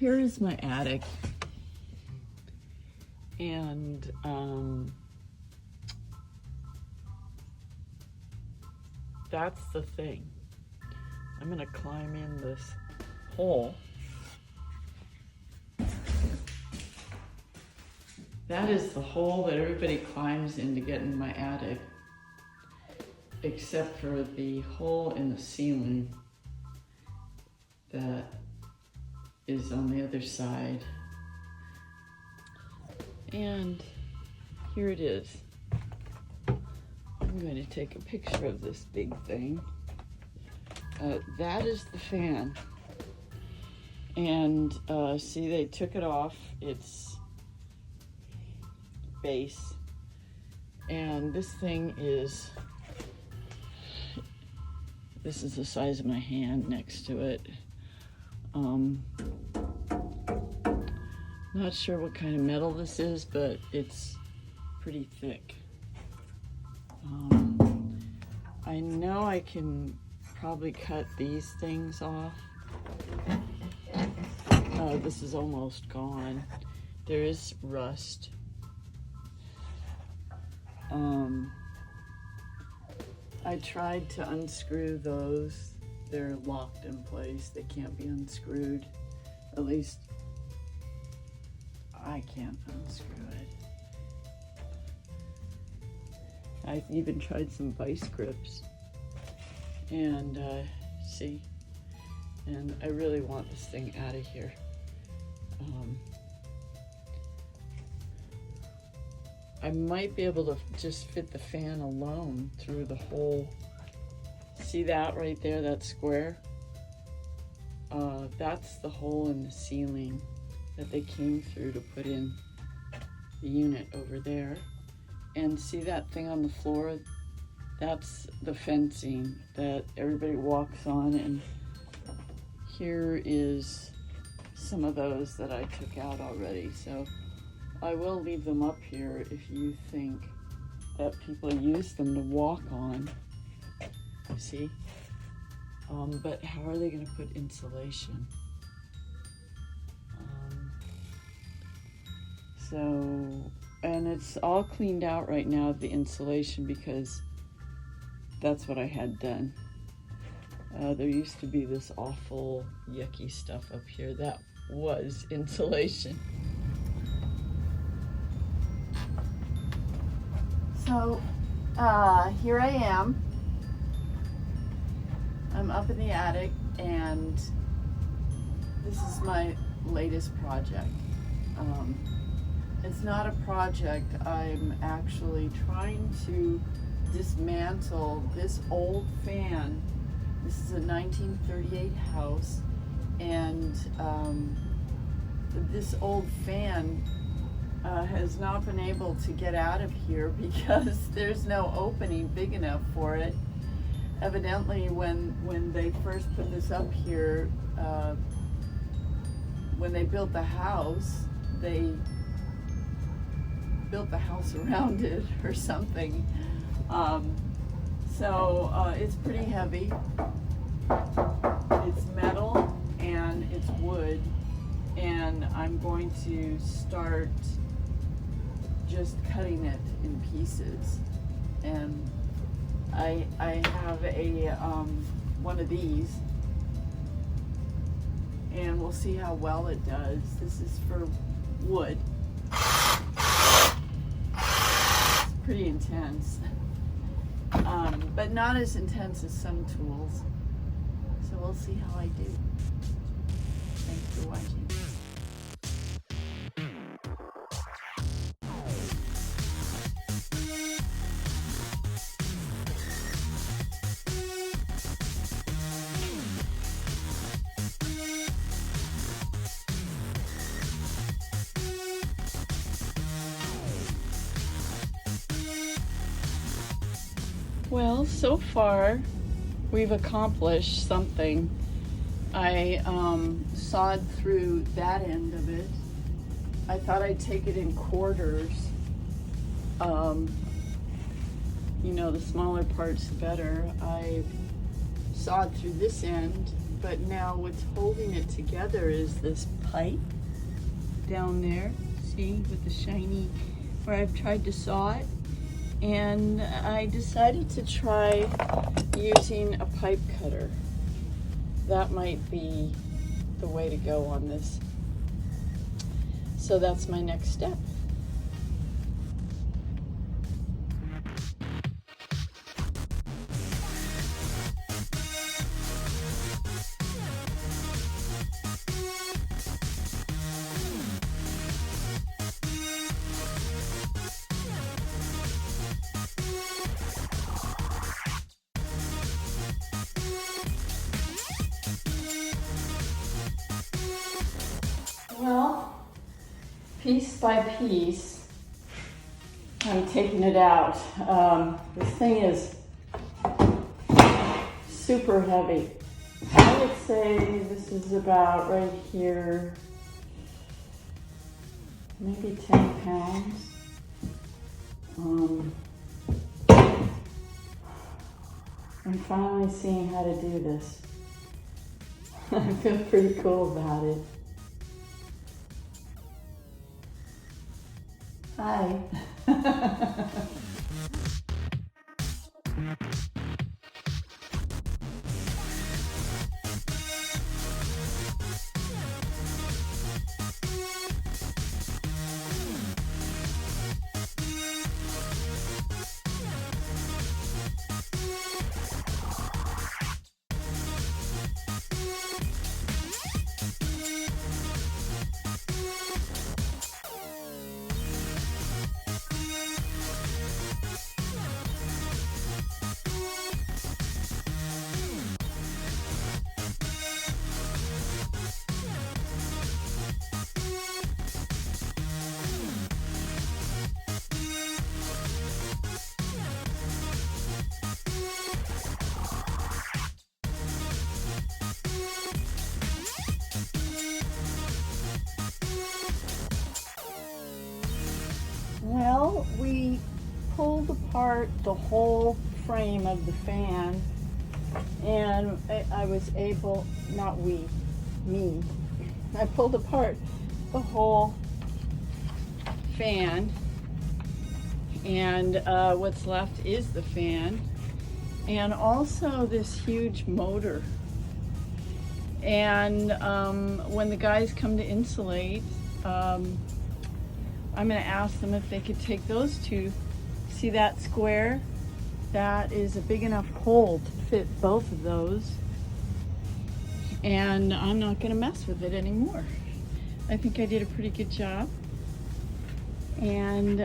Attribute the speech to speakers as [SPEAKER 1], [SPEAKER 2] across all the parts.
[SPEAKER 1] Here is my attic, and that's the thing. I'm gonna climb in this hole. That is the hole that everybody climbs in to get in my attic, except for the hole in the ceiling that is on the other side. And here it is. I'm going to take a picture of this big thing. That is the fan. And see, they took it off its base. And this thing is, this is the size of my hand next to it. Not sure what kind of metal this is, but it's pretty thick. I know I can probably cut these things off. This is almost gone. There is rust. I tried to unscrew those. They're locked in place. They can't be unscrewed. At least I can't unscrew it. I've even tried some vice grips. And see, and I really want this thing out of here. I might be able to just fit the fan alone through the hole. See that right there, that square? That's the hole in the ceiling that they came through to put in the unit over there. And see that thing on the floor? That's the fencing that everybody walks on, and here is some of those that I took out already. So I will leave them up here if you think that people use them to walk on. See? But how are they going to put insulation? And it's all cleaned out right now, the insulation, because that's what I had done. There used to be this awful yucky stuff up here that was insulation. So here I am. I'm up in the attic, and this is my latest project. It's not a project. I'm actually trying to dismantle this old fan. This is a 1938 house, and this old fan has not been able to get out of here because there's no opening big enough for it. Evidently, when they first put this up here, when they built the house, they built the house around it or something. So it's pretty heavy. It's metal and it's wood, and I'm going to start just cutting it in pieces. And I have a one of these, and we'll see how well it does. This is for wood. It's pretty intense, but not as intense as some tools. So we'll see how I do. Thanks for watching. Well, so far we've accomplished something. I sawed through that end of it. I thought I'd take it in quarters. You know, the smaller parts the better. I sawed through this end but now what's holding it together is this pipe down there, see, with the shiny, where I've tried to saw it. And I decided to try using a pipe cutter. That might be the way to go on this. So that's my next step. Well, piece by piece, I'm taking it out. This thing is super heavy. I would say this is about right here, maybe 10 pounds. I'm finally seeing how to do this. I feel pretty cool about it. Hi. Well, we pulled apart the whole frame of the fan, and I was able, not we, me, I pulled apart the whole fan, and what's left is the fan, and also this huge motor. And when the guys come to insulate, I'm going to ask them if they could take those two. See that square? That is a big enough hole to fit both of those. And I'm not going to mess with it anymore. I think I did a pretty good job. And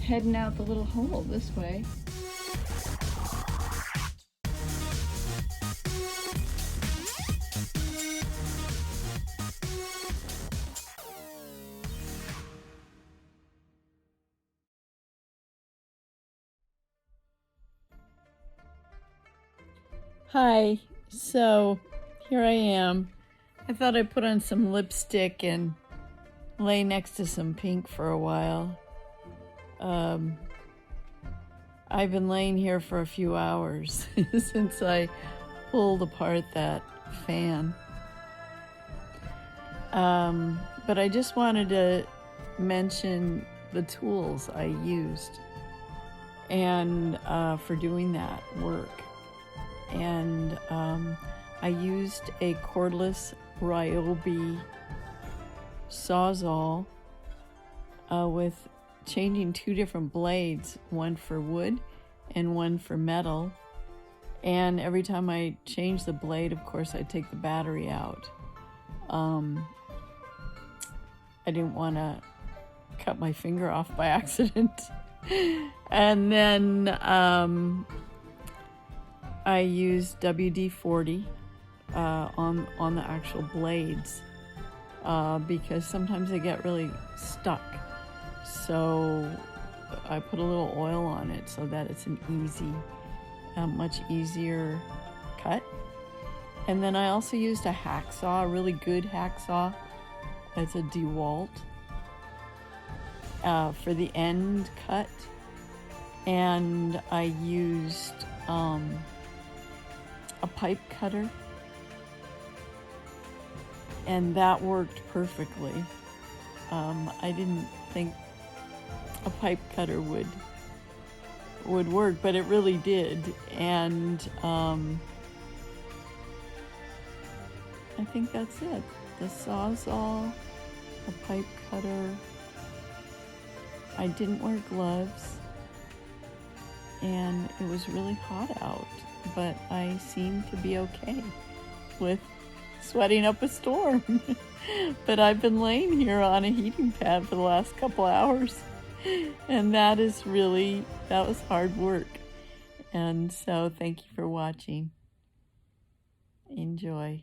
[SPEAKER 1] heading out the little hole this way. Hi, so here I am. I thought I'd put on some lipstick and lay next to some pink for a while. I've been laying here for a few hours since I pulled apart that fan. But I just wanted to mention the tools I used and for doing that work. And I used a cordless Ryobi Sawzall with changing two different blades, one for wood and one for metal. And every time I change the blade, of course, I take the battery out. I didn't want to cut my finger off by accident. And then I use WD-40 on the actual blades because sometimes they get really stuck. So I put a little oil on it so that it's an easy, much easier cut. And then I also used a hacksaw, a really good hacksaw. It's a DeWalt for the end cut. And I used a pipe cutter, and that worked perfectly. I didn't think a pipe cutter would work, but it really did. And I think that's it. The Sawzall, a pipe cutter. I didn't wear gloves, and it was really hot out, but I seemed to be okay with sweating up a storm. But I've been laying here on a heating pad for the last couple hours, and that was hard work. And so thank you for watching. Enjoy.